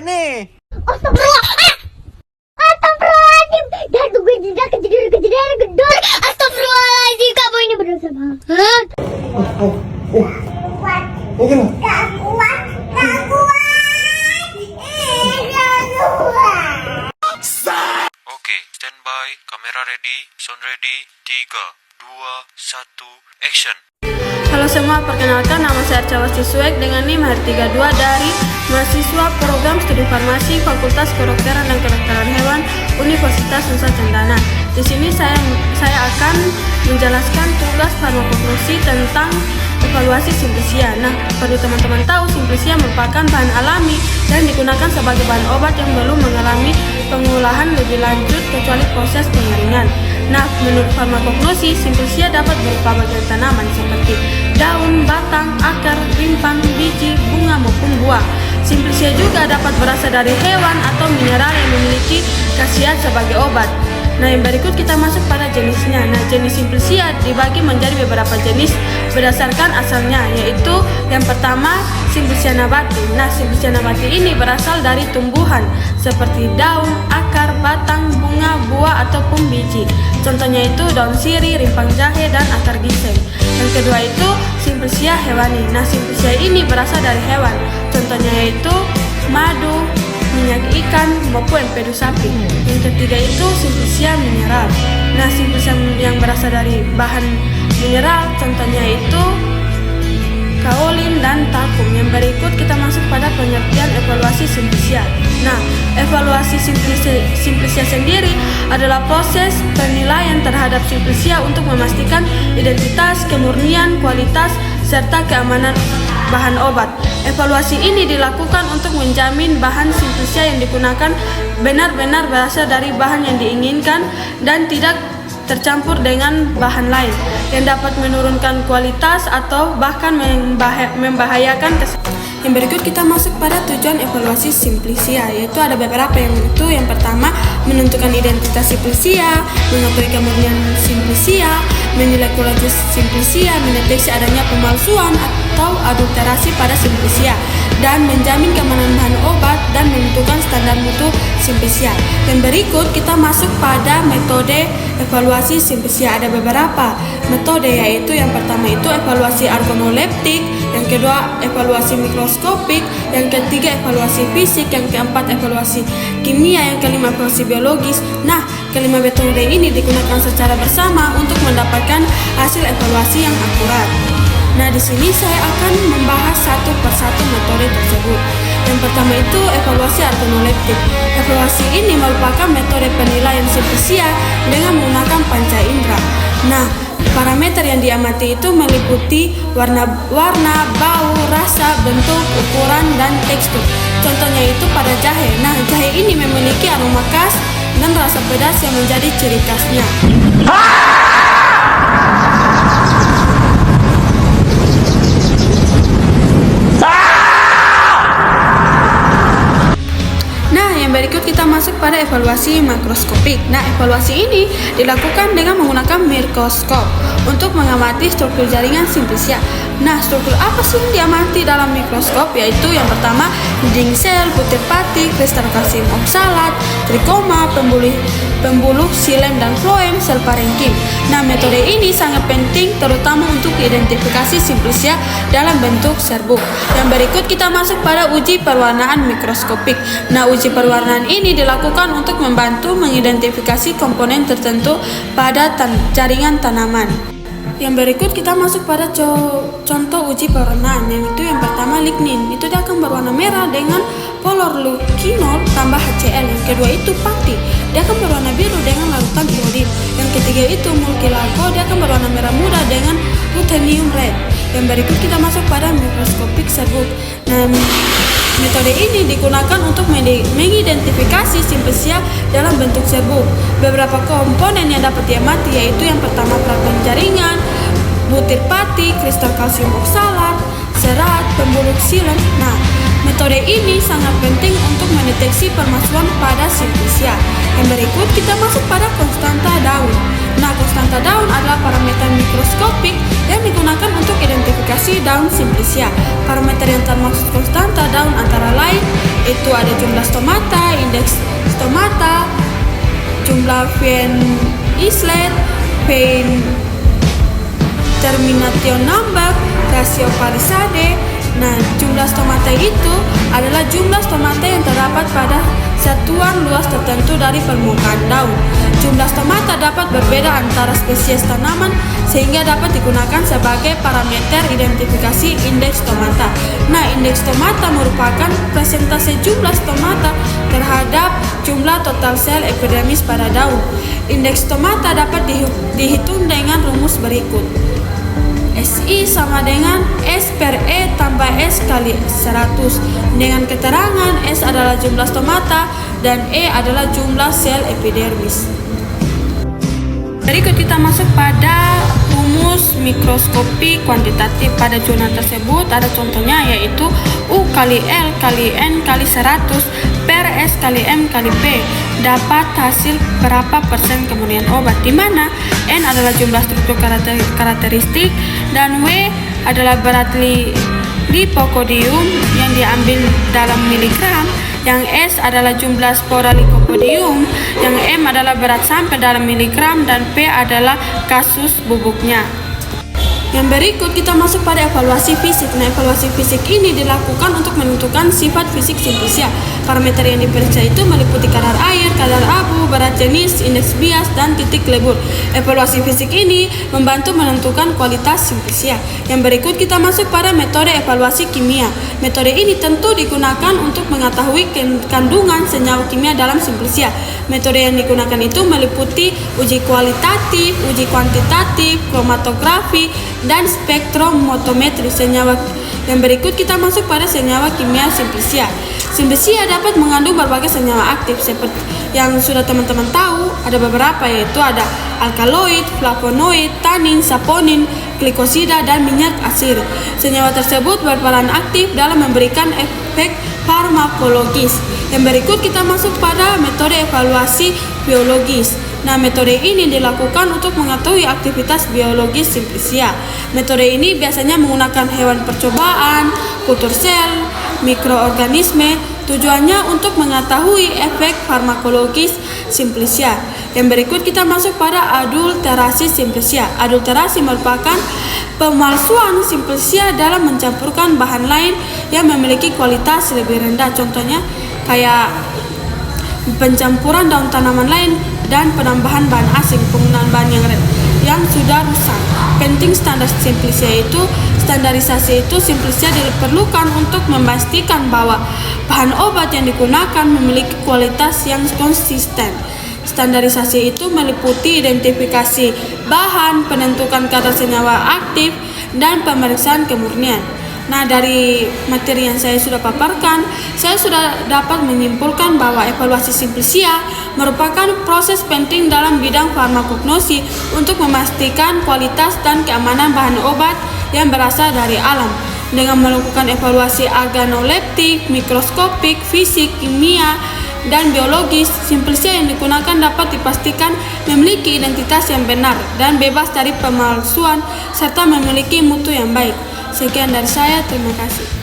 nih. Astagfirullah. Astagfirullahaladzim. Dan gue tidak kejadian gedor. Astagfirullahaladzim. Kamu ini berdosa banget. Gak kuat. Oke, standby, kamera ready, sound ready, 3, 2, 1, action. Halo semua, perkenalkan nama saya Arca Wastisuek dengan NIM HR32 dari mahasiswa program studi farmasi Fakultas Kedokteran dan Kedokteran Hewan Universitas Nusa Cendana. Di sini saya akan menjelaskan tugas farmakognosi tentang evaluasi Simplisia. Nah, perlu teman-teman tahu Simplisia merupakan bahan alami dan digunakan sebagai bahan obat yang belum mengalami pengolahan lebih lanjut kecuali proses pengeringan. Nah, menurut farmakognosi, Simplisia dapat berupa bagian tanaman seperti daun, batang, akar, rimpang, biji, bunga maupun buah. Simplisia juga dapat berasal dari hewan atau mineral yang memiliki khasiat sebagai obat. Nah, yang berikut kita masuk pada jenisnya. Nah, jenis Simplisia dibagi menjadi beberapa jenis berdasarkan asalnya, yaitu yang pertama Simplisia nabati. Nah, Simplisia nabati ini berasal dari tumbuhan seperti daun, akar, batang, bunga, buah ataupun biji. Contohnya itu daun sirih, rimpang jahe, dan akar ginseng. Yang kedua itu Simplisia hewani. Nah, Simplisia ini berasal dari hewan. Contohnya yaitu madu, minyak ikan maupun empedu sapi. Yang ketiga itu Simplisia mineral. Nah, Simplisia yang berasal dari bahan mineral contohnya itu kaolin dan talkum. Yang berikut kita masuk pada pengertian evaluasi Simplisia. Nah, evaluasi Simplisia sendiri adalah proses penilaian terhadap Simplisia untuk memastikan identitas, kemurnian, kualitas, serta keamanan bahan obat. Evaluasi ini dilakukan untuk menjamin bahan Simplisia yang digunakan benar-benar berasal dari bahan yang diinginkan dan tidak tercampur dengan bahan lain yang dapat menurunkan kualitas atau bahkan membahayakan kesehatan. Yang berikut kita masuk pada tujuan evaluasi Simplisia, yaitu ada beberapa yang pertama menentukan identitas Simplisia, mengetahui kemurnian Simplisia, menilai kualitas Simplisia, mendeteksi adanya pemalsuan atau adulterasi pada Simplisia, dan menjamin keamanan bahan obat dan menentukan standar mutu Simplisia. Yang berikut kita masuk pada metode evaluasi Simplisia. Ada beberapa metode, yaitu yang pertama itu evaluasi organoleptik, yang kedua evaluasi mikroskopik, yang ketiga evaluasi fisik, yang keempat evaluasi kimia, yang kelima evaluasi biologis. Nah, kelima metode ini digunakan secara bersama untuk mendapatkan hasil evaluasi yang akurat. Nah, di sini saya akan membahas satu persatu metode tersebut. Yang pertama itu evaluasi organoleptik. Evaluasi ini merupakan metode penilaian Simplisia dengan menggunakan panca indera. Nah, parameter yang diamati itu meliputi warna, bau, rasa, bentuk, ukuran, dan tekstur. Contohnya itu pada jahe. Nah, jahe ini memiliki aroma khas dan rasa pedas yang menjadi ciri khasnya. Berikut kita masuk pada evaluasi makroskopik. Nah, evaluasi ini dilakukan dengan menggunakan mikroskop untuk mengamati struktur jaringan Simplisia. Nah, struktur apa sih yang diamati dalam mikroskop? Yaitu yang pertama dinding sel, butir pati, kristal kalsium oksalat, trikoma, pembuluh xilem dan floem, sel parenkim. Nah, metode ini sangat penting terutama untuk identifikasi Simplisia dalam bentuk serbuk. Yang berikut kita masuk pada uji perwarnaan mikroskopik. Nah, uji perwarnaan ini dilakukan untuk membantu mengidentifikasi komponen tertentu pada jaringan tanaman. Yang berikut kita masuk pada contoh uji perwarnaan, yaitu yang pertama lignin. Itu dia akan berwarna merah dengan polorlukinol tambah HCl. Yang kedua itu pakti, dia akan berwarna biru dengan larutan iodin. Yang ketiga itu mulkilargo, dia akan berwarna merah muda dengan ruthenium red. Yang berikut kita masuk pada mikroskopik serbuk. Nah, metode ini digunakan untuk mengidentifikasi Simplisia dalam bentuk serbuk. Beberapa komponen yang dapat diamati yaitu yang pertama fragmen jaringan, butir pati, kristal kalsium oksalat, serat, pembuluh xilem. Nah, metode ini sangat penting untuk mendeteksi pemalsuan pada Simplisia. Yang berikut kita masuk pada konstanta daun. Nah, konstanta daun adalah parameter mikroskopik yang digunakan untuk identifikasi produksi daun Simplicia. Parameter yang termasuk konstanta daun antara lain itu ada jumlah stomata, indeks stomata, jumlah vein islet, vein termination number, rasio Parisade. Nah, jumlah stomata itu adalah jumlah stomata yang terdapat pada satuan luas tertentu dari permukaan daun. Jumlah stomata dapat berbeda antara spesies tanaman sehingga dapat digunakan sebagai parameter identifikasi indeks stomata. Nah, indeks stomata merupakan persentase jumlah stomata terhadap jumlah total sel epidermis pada daun. Indeks stomata dapat dihitung dengan rumus berikut. SI sama dengan S per E tambah S kali 100 dengan keterangan S adalah jumlah stomata dan E adalah jumlah sel epidermis. Berikut kita masuk pada rumus mikroskopi kuantitatif. Pada jurnal tersebut ada contohnya yaitu U kali L kali N kali 100 per S kali M kali P dapat hasil berapa persen kemurnian obat, di mana N adalah jumlah struktur karakteristik dan W adalah berat lipokodium yang diambil dalam miligram, yang S adalah jumlah spora likopodium, yang M adalah berat sampel dalam miligram, dan P adalah kasus bubuknya. Yang berikut kita masuk pada evaluasi fisik. Nah, evaluasi fisik ini dilakukan untuk menentukan sifat fisik Simplicia. Parameter yang diperiksa itu meliputi kadar air, kadar abu, berat jenis, indeks bias, dan titik lebur. Evaluasi fisik ini membantu menentukan kualitas Simplicia. Yang berikut kita masuk pada metode evaluasi kimia. Metode ini tentu digunakan untuk mengetahui kandungan senyawa kimia dalam Simplicia. Metode yang digunakan itu meliputi uji kualitatif, uji kuantitatif, kromatografi, dan spektrofotometri senyawa. Yang berikut kita masuk pada senyawa kimia Simplicia. Simplicia dapat mengandung berbagai senyawa aktif seperti yang sudah teman-teman tahu, ada beberapa yaitu ada alkaloid, flavonoid, tanin, saponin, glikosida, dan minyak asir. Senyawa tersebut berperan aktif dalam memberikan efek farmakologis. Yang berikut kita masuk pada metode evaluasi biologis. Nah, metode ini dilakukan untuk mengetahui aktivitas biologis Simplicia. Metode ini biasanya menggunakan hewan percobaan, kultur sel, mikroorganisme. Tujuannya untuk mengetahui efek farmakologis Simplicia. Yang berikut kita masuk pada adulterasi Simplicia. Adulterasi merupakan pemalsuan Simplicia dalam mencampurkan bahan lain yang memiliki kualitas lebih rendah. Contohnya kayak pencampuran daun tanaman lain dan penambahan bahan asing, penggunaan bahan yang sudah rusak. Penting standar Simplicia itu, standarisasi itu Simplicia diperlukan untuk memastikan bahwa bahan obat yang digunakan memiliki kualitas yang konsisten. Standarisasi itu meliputi identifikasi bahan, penentukan kadar senyawa aktif, dan pemeriksaan kemurnian. Nah, dari materi yang saya sudah paparkan, saya sudah dapat menyimpulkan bahwa evaluasi Simplicia merupakan proses penting dalam bidang farmakognosi untuk memastikan kualitas dan keamanan bahan obat yang berasal dari alam. Dengan melakukan evaluasi organoleptik, mikroskopik, fisik, kimia, dan biologis, Simplicia yang digunakan dapat dipastikan memiliki identitas yang benar dan bebas dari pemalsuan serta memiliki mutu yang baik. Sekian dari saya, terima kasih.